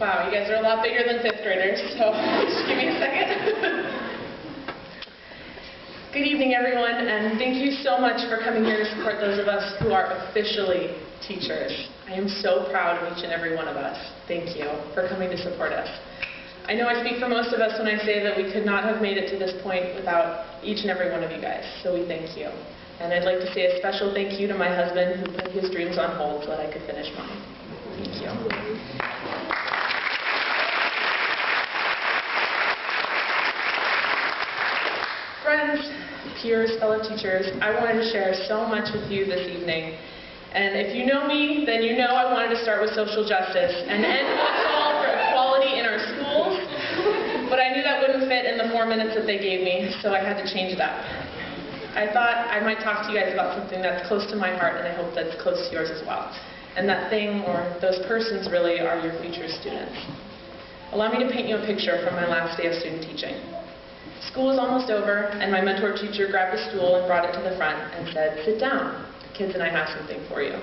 Wow, you guys are a lot bigger than 5th graders, so just give me a second. Good evening, everyone, and thank you so much for coming here to support those of us who are officially teachers. I am so proud of each and every one of us. Thank you for coming to support us. I know I speak for most of us when I say that we could not have made it to this point without each and every one of you guys, so we thank you. And I'd like to say a special thank you to my husband who put his dreams on hold so that I could finish mine. Thank you. Friends, peers, fellow teachers, I wanted to share so much with you this evening. And if you know me, then you know I wanted to start with social justice and end the call for equality in our schools. But I knew that wouldn't fit in the 4 minutes that they gave me, so I had to change it up. I thought I might talk to you guys about something that's close to my heart, and I hope that's close to yours as well. And that thing, or those persons, really are your future students. Allow me to paint you a picture from my last day of student teaching. School was almost over, and my mentor teacher grabbed a stool and brought it to the front and said, "Sit down. The kids and I have something for you."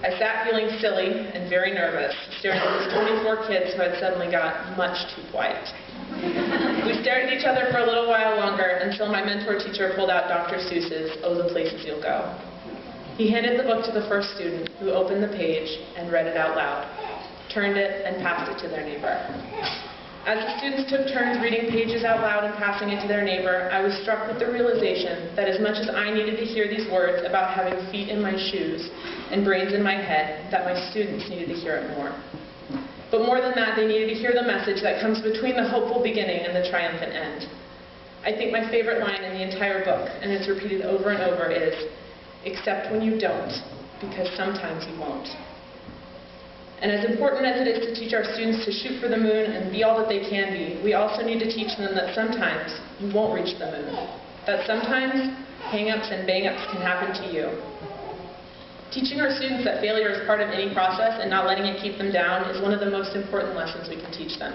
I sat feeling silly and very nervous, staring at these 24 kids who had suddenly got much too quiet. We stared at each other for a little while longer until my mentor teacher pulled out Dr. Seuss's "Oh, the Places You'll Go." He handed the book to the first student, who opened the page and read it out loud, turned it, and passed it to their neighbor. As the students took turns reading pages out loud and passing it to their neighbor, I was struck with the realization that as much as I needed to hear these words about having feet in my shoes and brains in my head, that my students needed to hear it more. But more than that, they needed to hear the message that comes between the hopeful beginning and the triumphant end. I think my favorite line in the entire book, and it's repeated over and over, is, "Except when you don't, because sometimes you won't." And as important as it is to teach our students to shoot for the moon and be all that they can be, we also need to teach them that sometimes you won't reach the moon. That sometimes hang-ups and bang-ups can happen to you. Teaching our students that failure is part of any process and not letting it keep them down is one of the most important lessons we can teach them.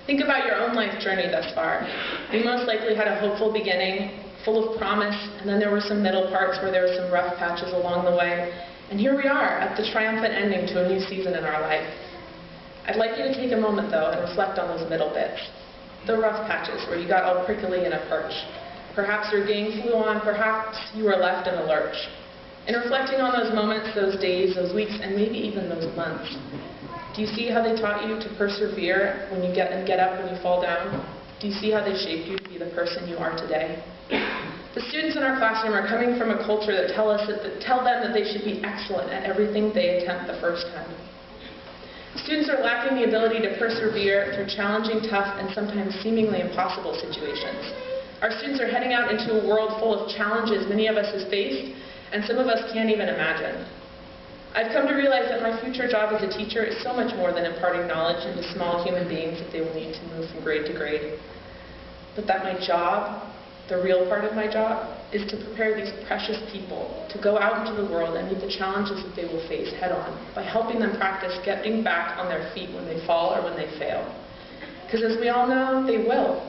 Think about your own life journey thus far. You most likely had a hopeful beginning, full of promise, and then there were some middle parts where there were some rough patches along the way. And here we are at the triumphant ending to a new season in our life. I'd like you to take a moment, though, and reflect on those middle bits. The rough patches where you got all prickly in a perch. Perhaps your gang flew on, perhaps you were left in a lurch. In reflecting on those moments, those days, those weeks, and maybe even those months, do you see how they taught you to persevere when you get up when you fall down? Do you see how they shaped you to be the person you are today? The students in our classroom are coming from a culture that tell them that they should be excellent at everything they attempt the first time. Students are lacking the ability to persevere through challenging, tough, and sometimes seemingly impossible situations. Our students are heading out into a world full of challenges many of us have faced, and some of us can't even imagine. I've come to realize that my future job as a teacher is so much more than imparting knowledge into small human beings that they will need to move from grade to grade. But that my job, the real part of my job, is to prepare these precious people to go out into the world and meet the challenges that they will face head-on by helping them practice getting back on their feet when they fall or when they fail. Because as we all know, they will.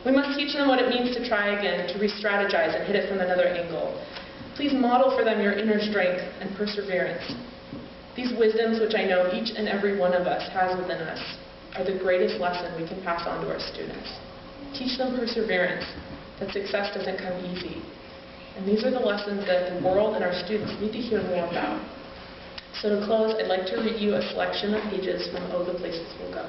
We must teach them what it means to try again, to re-strategize and hit it from another angle. Please model for them your inner strength and perseverance. These wisdoms, which I know each and every one of us has within us, are the greatest lesson we can pass on to our students. Teach them perseverance, that success doesn't come easy. And these are the lessons that the world and our students need to hear more about. So to close, I'd like to read you a selection of pages from Oh, the Places We'll Go.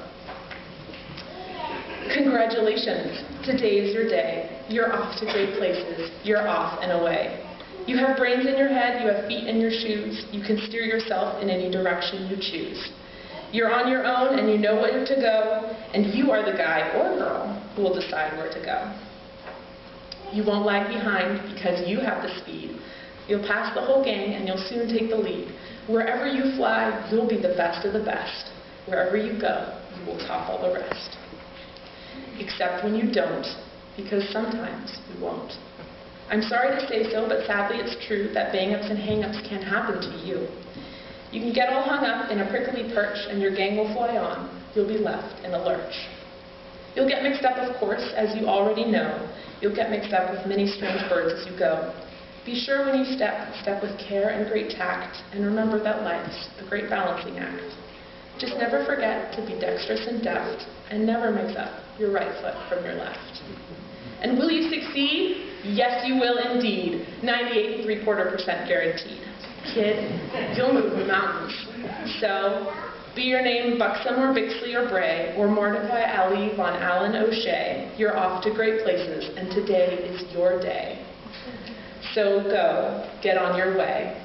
Congratulations! Today is your day. You're off to great places. You're off and away. You have brains in your head, you have feet in your shoes. You can steer yourself in any direction you choose. You're on your own and you know where to go, and you are the guy or girl who will decide where to go. You won't lag behind because you have the speed. You'll pass the whole gang and you'll soon take the lead. Wherever you fly, you'll be the best of the best. Wherever you go, you will top all the rest. Except when you don't, because sometimes you won't. I'm sorry to say so, but sadly it's true that bang-ups and hang-ups can happen to you. You can get all hung up in a prickly perch and your gang will fly on. You'll be left in a lurch. You'll get mixed up, of course, as you already know. You'll get mixed up with many strange birds as you go. Be sure when you step with care and great tact, and remember that life's a great balancing act. Just never forget to be dexterous and deft, and never mix up your right foot from your left. And will you succeed? Yes, you will indeed. 98.75% guaranteed. Kid, you'll move mountains. So, be your name Buxom or Bixley or Bray, or Mordecai Ali von Allen O'Shea, you're off to great places, and today is your day. So go, get on your way.